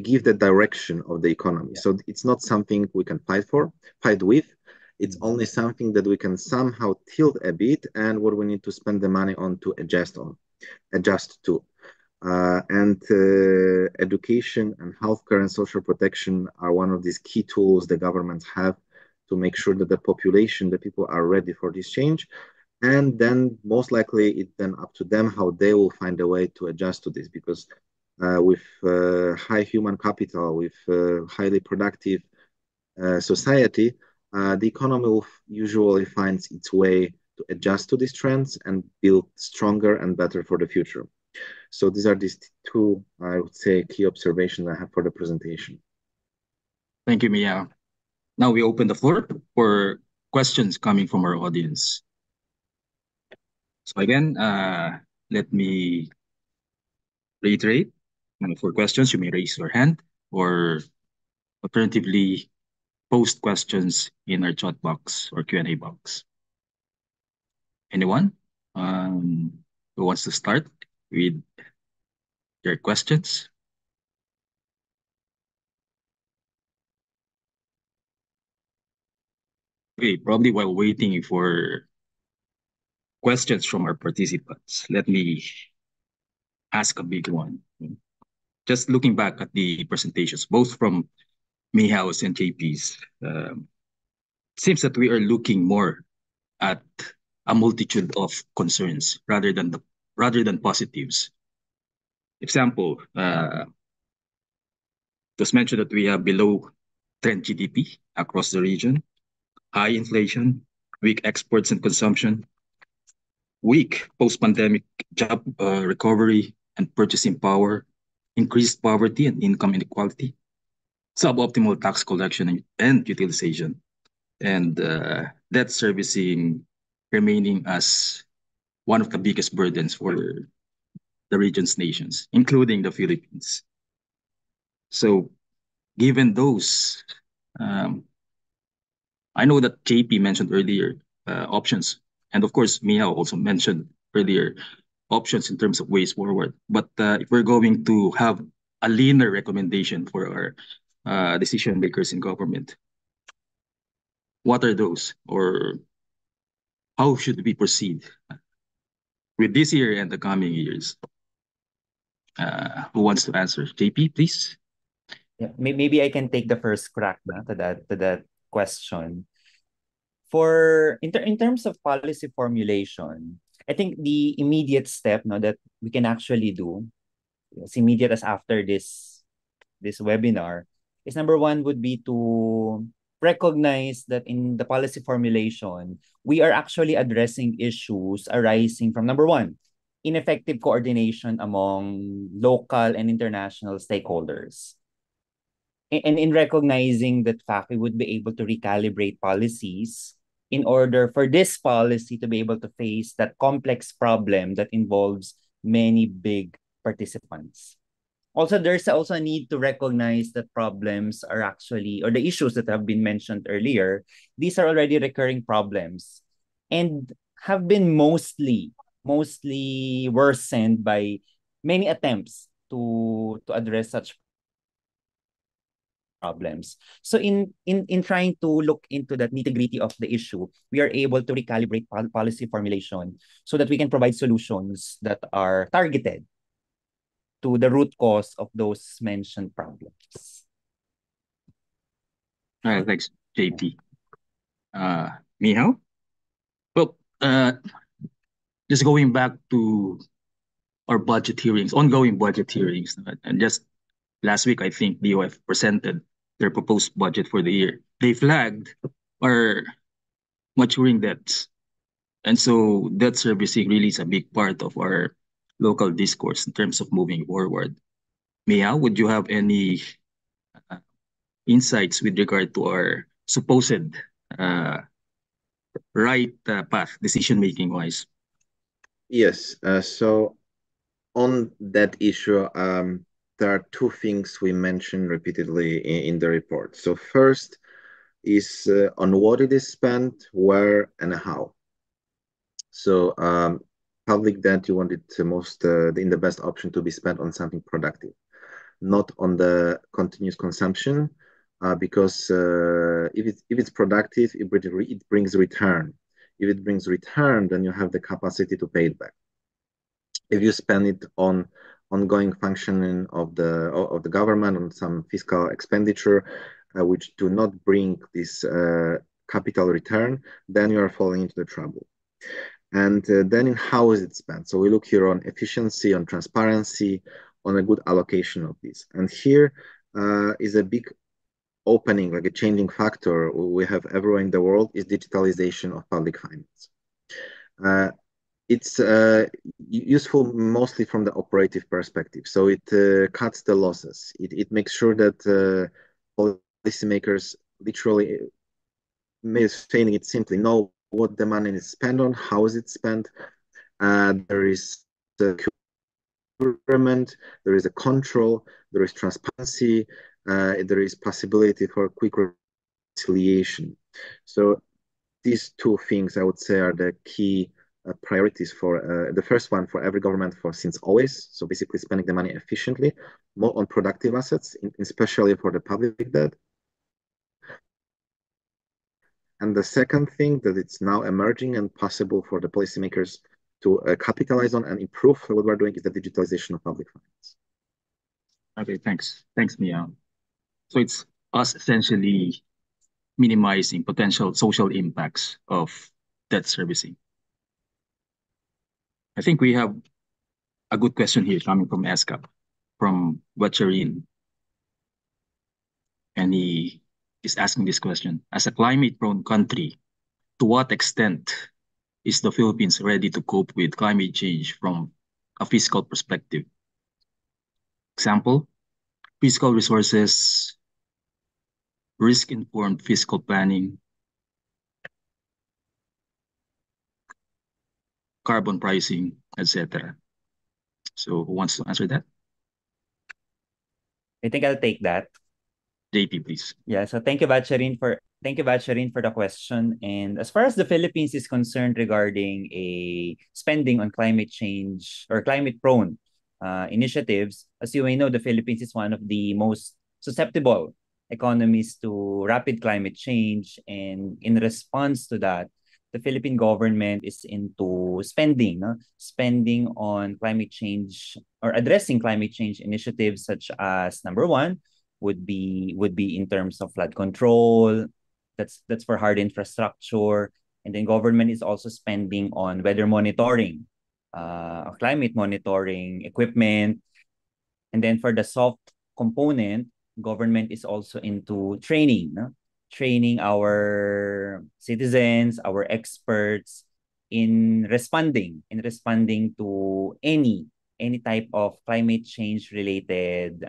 D: give the direction of the economy. So it's not something we can fight with. It's only something that we can somehow tilt a bit, and what we need to spend the money on to adjust to. And education and healthcare and social protection are one of these key tools the governments have to make sure that the population, the people are ready for this change. And then most likely it's then up to them how they will find a way to adjust to this, because with high human capital, with highly productive society, the economy will usually finds its way to adjust to these trends and build stronger and better for the future. So these are these two, I would say, key observations I have for the presentation.
A: Thank you, Mihao. Now we open the floor for questions coming from our audience. So again, let me reiterate, for questions, you may raise your hand or alternatively post questions in our chat box or Q&A box. Anyone who wants to start with your questions? Okay, probably while waiting for questions from our participants, let me ask a big one. just looking back at the presentations, both from Mayhouse and JP's, it seems that we are looking more at a multitude of concerns rather than positives. Example, it was mentioned that we have below trend GDP across the region, high inflation, weak exports and consumption, weak post-pandemic job recovery and purchasing power, increased poverty and income inequality, suboptimal tax collection and utilization, and debt servicing remaining as one of the biggest burdens for the region's nations, including the Philippines. So, given those, I know that JP mentioned earlier options, and of course, Mia also mentioned earlier options in terms of ways forward. But if we're going to have a leaner recommendation for our decision makers in government, what are those, or how should we proceed with this year and the coming years? Who wants to answer? JP, please.
E: Yeah, maybe I can take the first crack na, to that question. In terms of policy formulation, I think the immediate step that we can actually do, as immediate as after this webinar, is number one would be to recognize that in the policy formulation, we are actually addressing issues arising from number one, ineffective coordination among local and international stakeholders. And in recognizing that fact, we would be able to recalibrate policies in order for this policy to be able to face that complex problem that involves many big participants. Also, there's also a need to recognize that problems are actually, or the issues that have been mentioned earlier, these are already recurring problems and have been mostly worsened by many attempts to address such problems. So in trying to look into that nitty-gritty of the issue, we are able to recalibrate policy formulation so that we can provide solutions that are targeted to the root cause of those mentioned problems.
A: All right, thanks, JP. Mihao? Well, just going back to our budget hearings, ongoing budget hearings, and just last week, I think DOF presented their proposed budget for the year. They flagged our maturing debts. And so debt servicing really is a big part of our local discourse in terms of moving forward. Mia, would you have any insights with regard to our supposed right path, decision-making wise?
D: Yes. So on that issue, there are two things we mentioned repeatedly in the report. So first is on what it is spent, where, and how. So public debt, you want it most in the best option to be spent on something productive, not on the continuous consumption, because if it's productive, it brings return. If it brings return, then you have the capacity to pay it back. If you spend it on ongoing functioning of the government, on some fiscal expenditure, which do not bring this capital return, then you are falling into the trouble. And then in how is it spent? So we look here on efficiency, on transparency, on a good allocation of this. And here is a big opening, like a changing factor we have everywhere in the world, is digitalization of public finance. It's useful mostly from the operative perspective. So it cuts the losses. It makes sure that policymakers literally, saying it simply, know what the money is spent on, how is it spent. There is procurement, there is a control, there is transparency, there is possibility for quick reconciliation. So these two things, I would say, are the key priorities for the first one for every government for since always. So basically spending the money efficiently, more on productive assets, especially for the public debt. And the second thing that it's now emerging and possible for the policymakers to capitalize on and improve what we're doing is the digitalization of public finance.
A: Okay, thanks. Thanks, Mia. So it's us essentially minimizing potential social impacts of debt servicing. I think we have a good question here coming from ESCAP, from Wacharin, and he is asking this question. As a climate-prone country, to what extent is the Philippines ready to cope with climate change from a fiscal perspective? Example, fiscal resources, risk-informed fiscal planning, carbon pricing, etc. So who wants to answer that?
E: I think I'll take that.
A: JP, please.
E: Yeah, so thank you, Batcharin, for the question. And as far as the Philippines is concerned regarding a spending on climate change or climate prone initiatives, as you may know, the Philippines is one of the most susceptible economies to rapid climate change. And in response to that, the Philippine government is into spending, no? Spending on climate change or addressing climate change initiatives such as number one, would be in terms of flood control. That's for hard infrastructure. And then government is also spending on weather monitoring, climate monitoring equipment. And then for the soft component, government is also into training, no? Training our citizens, our experts in responding to any type of climate change related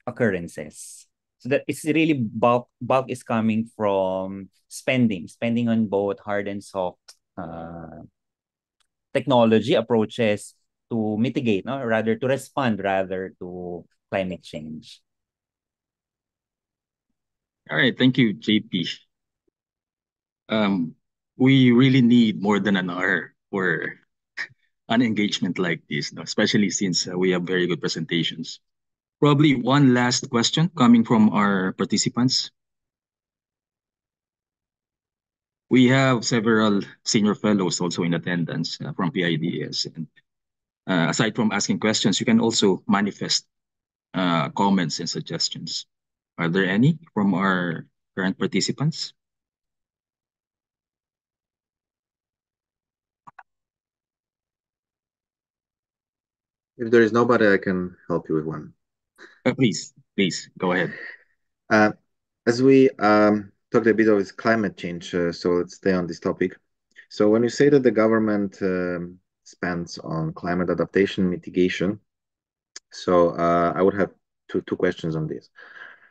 E: occurrences. So that it's really bulk is coming from spending on both hard and soft technology approaches to mitigate, no, rather to respond rather to climate change.
A: All right, thank you, JP. We really need more than an hour for an engagement like this, no? Especially since we have very good presentations. Probably one last question coming from our participants. We have several senior fellows also in attendance from PIDS. And aside from asking questions, you can also manifest comments and suggestions. Are there any from our current participants?
D: If there is nobody, I can help you with one.
A: Please, go ahead.
D: As we talked a bit of climate change, so let's stay on this topic. So when you say that the government spends on climate adaptation mitigation, so I would have two questions on this.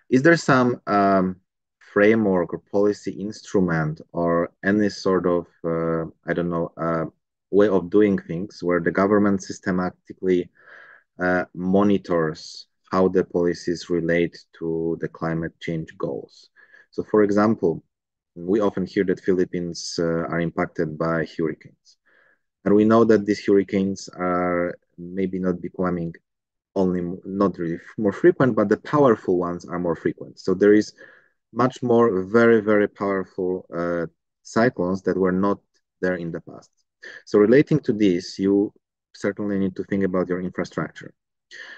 D: Is there some framework or policy instrument or any sort of, I don't know, way of doing things where the government systematically monitors how the policies relate to the climate change goals? So, for example, we often hear that Philippines are impacted by hurricanes. And we know that these hurricanes are maybe not becoming only not really more frequent, but the powerful ones are more frequent. So there is much more very, very powerful cyclones that were not there in the past. So relating to this, you certainly need to think about your infrastructure.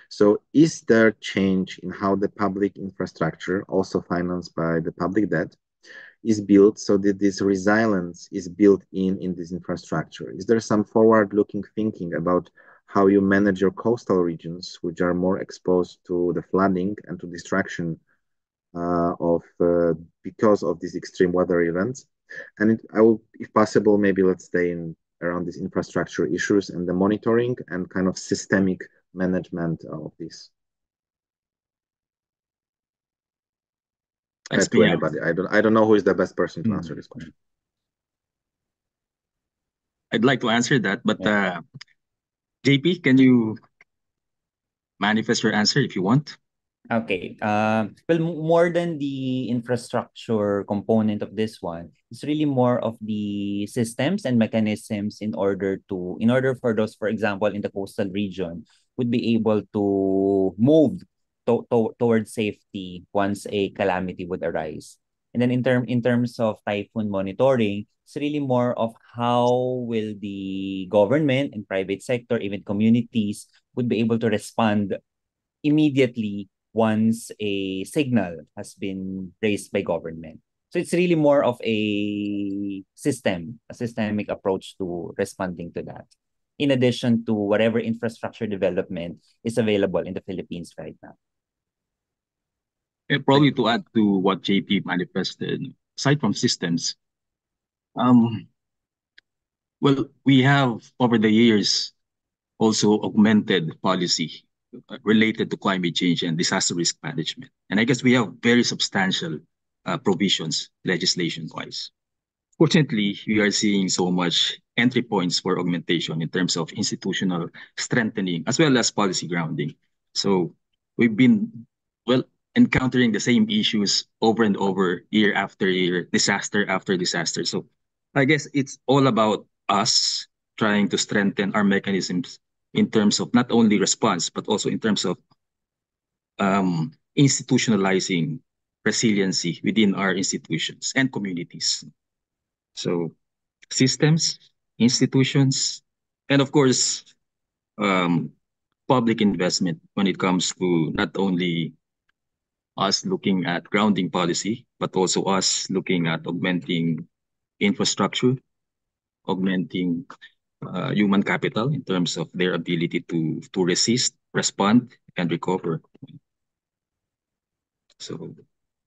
D: So is there change in how the public infrastructure, also financed by the public debt, is built so that this resilience is built in this infrastructure? Is there some forward-looking thinking about how you manage your coastal regions, which are more exposed to the flooding and to destruction because of these extreme weather events? And I will, if possible, maybe let's stay around these infrastructure issues and the monitoring and kind of systemic management of this. To anybody. I don't know who is the best person to answer this question.
A: I'd like to answer that, but JP, can you manifest your answer if you want?
E: Okay. Well, more than the infrastructure component of this one, it's really more of the systems and mechanisms in order for those, for example, in the coastal region, would be able to move towards safety once a calamity would arise. And then in terms of typhoon monitoring, it's really more of how will the government and private sector, even communities, would be able to respond immediately once a signal has been raised by government. So it's really more of a systemic approach to responding to that, in addition to whatever infrastructure development is available in the Philippines right now.
A: Probably to add to what JP manifested, aside from systems, um, well, we have over the years also augmented policy related to climate change and disaster risk management. And I guess we have very substantial provisions legislation-wise. Fortunately, we are seeing so much entry points for augmentation in terms of institutional strengthening as well as policy grounding. So we've been, well, encountering the same issues over and over, year after year, disaster after disaster. So I guess it's all about us trying to strengthen our mechanisms in terms of not only response, but also in terms of institutionalizing resiliency within our institutions and communities. So systems, institutions, and of course, um, public investment when it comes to not only us looking at grounding policy, but also us looking at augmenting infrastructure, augmenting human capital in terms of their ability to resist, respond, and recover. So,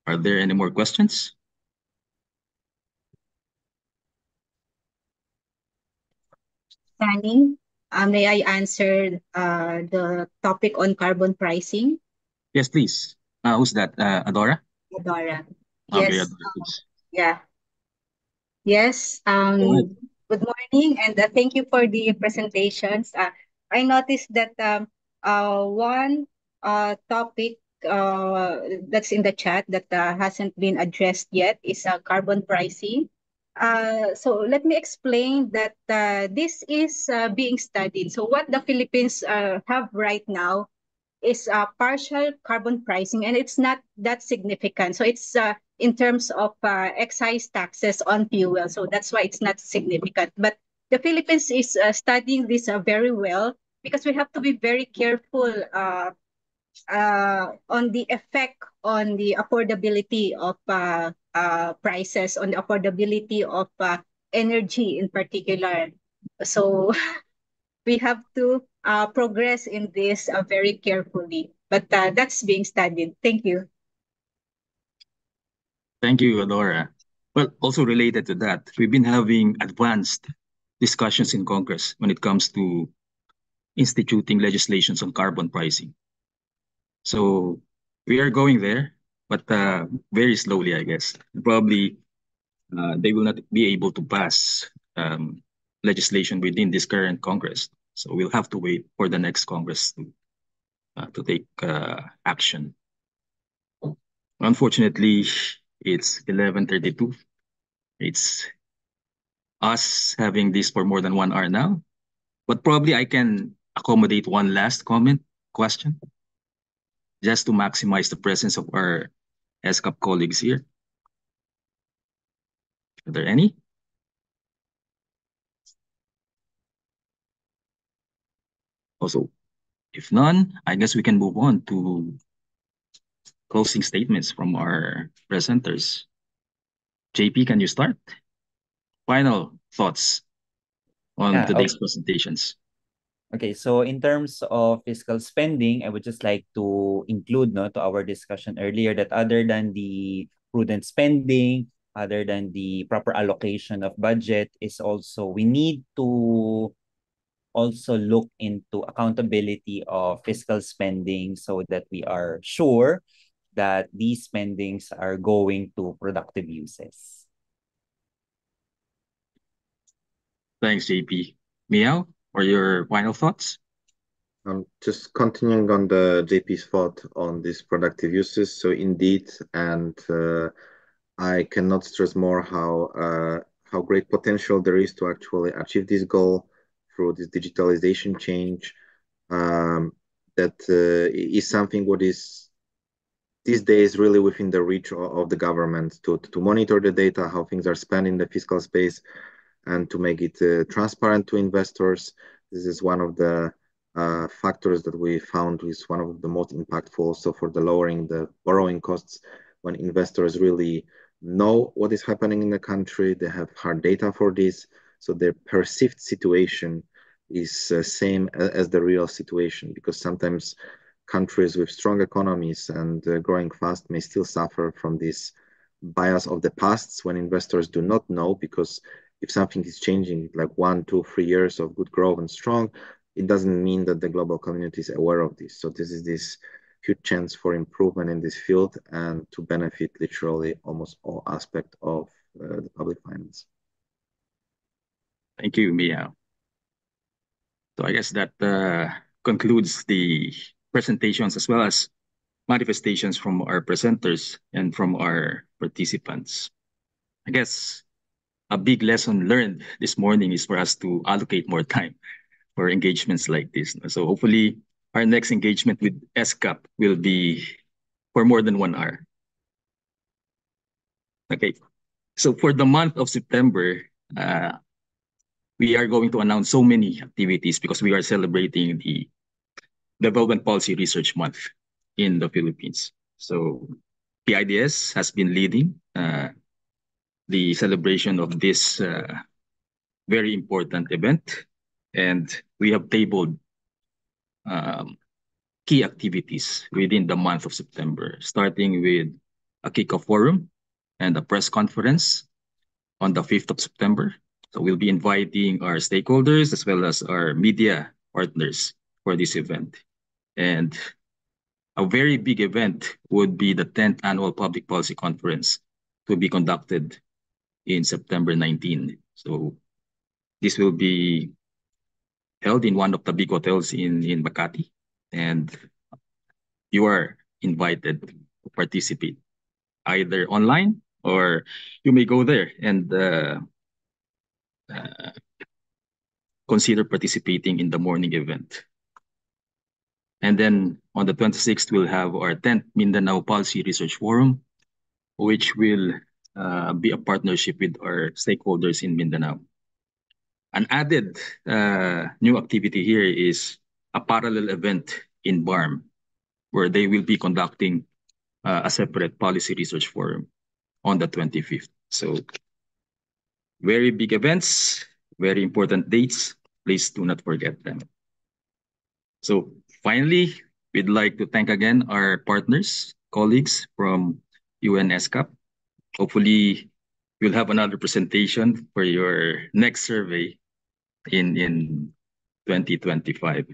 A: are there any more questions?
F: Danny, may I answer the topic on carbon pricing?
A: Yes, please. Who's that? Adora?
F: Adora.
A: Okay,
F: Yes.
A: Adora, please.
F: Yeah. Yes.
A: Go ahead.
F: Good morning, and thank you for the presentations. I noticed that one topic that's in the chat that hasn't been addressed yet is carbon pricing. So let me explain that this is being studied. So what the Philippines have right now is partial carbon pricing, and it's not that significant. So it's in terms of excise taxes on fuel. So that's why it's not significant. But the Philippines is studying this very well, because we have to be very careful on the effect on the affordability of prices, on the affordability of energy in particular. So we have to progress in this very carefully. But that's being studied. Thank you.
A: Thank you, Adora. Well, also related to that, we've been having advanced discussions in Congress when it comes to instituting legislations on carbon pricing. So we are going there, but very slowly, I guess. Probably they will not be able to pass legislation within this current Congress. So we'll have to wait for the next Congress to take action. Unfortunately, it's 11:32. It's us having this for more than 1 hour now, but probably I can accommodate one last question, just to maximize the presence of our ESCAP colleagues here. Are there any? Also, if none, I guess we can move on to closing statements from our presenters. JP, can you start? Final thoughts on today's presentations.
E: Okay, so in terms of fiscal spending, I would just like to include to our discussion earlier that other than the prudent spending, other than the proper allocation of budget, is also we need to also look into accountability of fiscal spending so that we are sure that these spendings are going to productive uses.
A: Thanks, JP. Meow, or your final thoughts?
D: Just continuing on the JP's thought on these productive uses. So indeed, and I cannot stress more how great potential there is to actually achieve this goal through this digitalization change. That is something what is these days really within the reach of the government to monitor the data, how things are spent in the fiscal space, and to make it transparent to investors. This is one of the factors that we found is one of the most impactful also for the lowering the borrowing costs when investors really know what is happening in the country, they have hard data for this, so their perceived situation is same as the real situation, because sometimes countries with strong economies and growing fast may still suffer from this bias of the past when investors do not know, because if something is changing like 1, 2, 3 years of good growth and strong, it doesn't mean that the global community is aware of this. So this is this huge chance for improvement in this field and to benefit literally almost all aspects of the public finance.
A: Thank you, Mia. So I guess that concludes the presentations as well as manifestations from our presenters and from our participants. I guess a big lesson learned this morning is for us to allocate more time for engagements like this. So hopefully our next engagement with ESCAP will be for more than 1 hour. Okay, so for the month of September, we are going to announce so many activities because we are celebrating the Development Policy Research Month in the Philippines. So PIDS has been leading the celebration of this very important event, and we have tabled key activities within the month of September, starting with a kickoff forum and a press conference on the 5th of September. So we'll be inviting our stakeholders as well as our media partners for this event. And a very big event would be the 10th Annual Public Policy Conference to be conducted in September 19. So this will be held in one of the big hotels in Makati, and you are invited to participate either online or you may go there and consider participating in the morning event. And then on the 26th, we'll have our 10th Mindanao Policy Research Forum, which will be a partnership with our stakeholders in Mindanao. An added new activity here is a parallel event in BARM, where they will be conducting a separate policy research forum on the 25th. So very big events, very important dates. Please do not forget them. So finally, we'd like to thank again our partners, colleagues from ESCAP. Hopefully, we'll have another presentation for your next survey in 2025.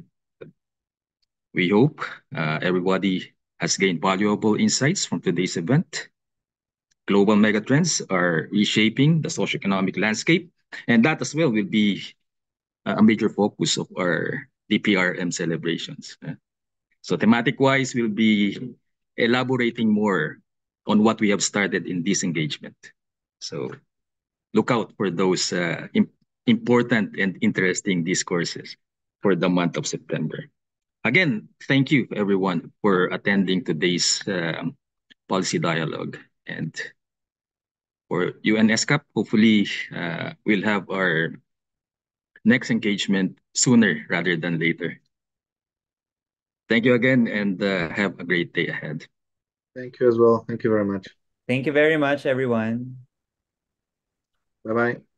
A: We hope everybody has gained valuable insights from today's event. Global megatrends are reshaping the socio-economic landscape, and that as well will be a major focus of our DPRM celebrations. So thematic-wise, we'll be elaborating more on what we have started in this engagement. So look out for those important and interesting discourses for the month of September. Again, thank you everyone for attending today's policy dialogue. And for ESCAP, hopefully we'll have our next engagement sooner rather than later. Thank you again, and have a great day ahead.
D: Thank you as well. Thank you very much.
E: Thank you very much, everyone.
D: Bye-bye.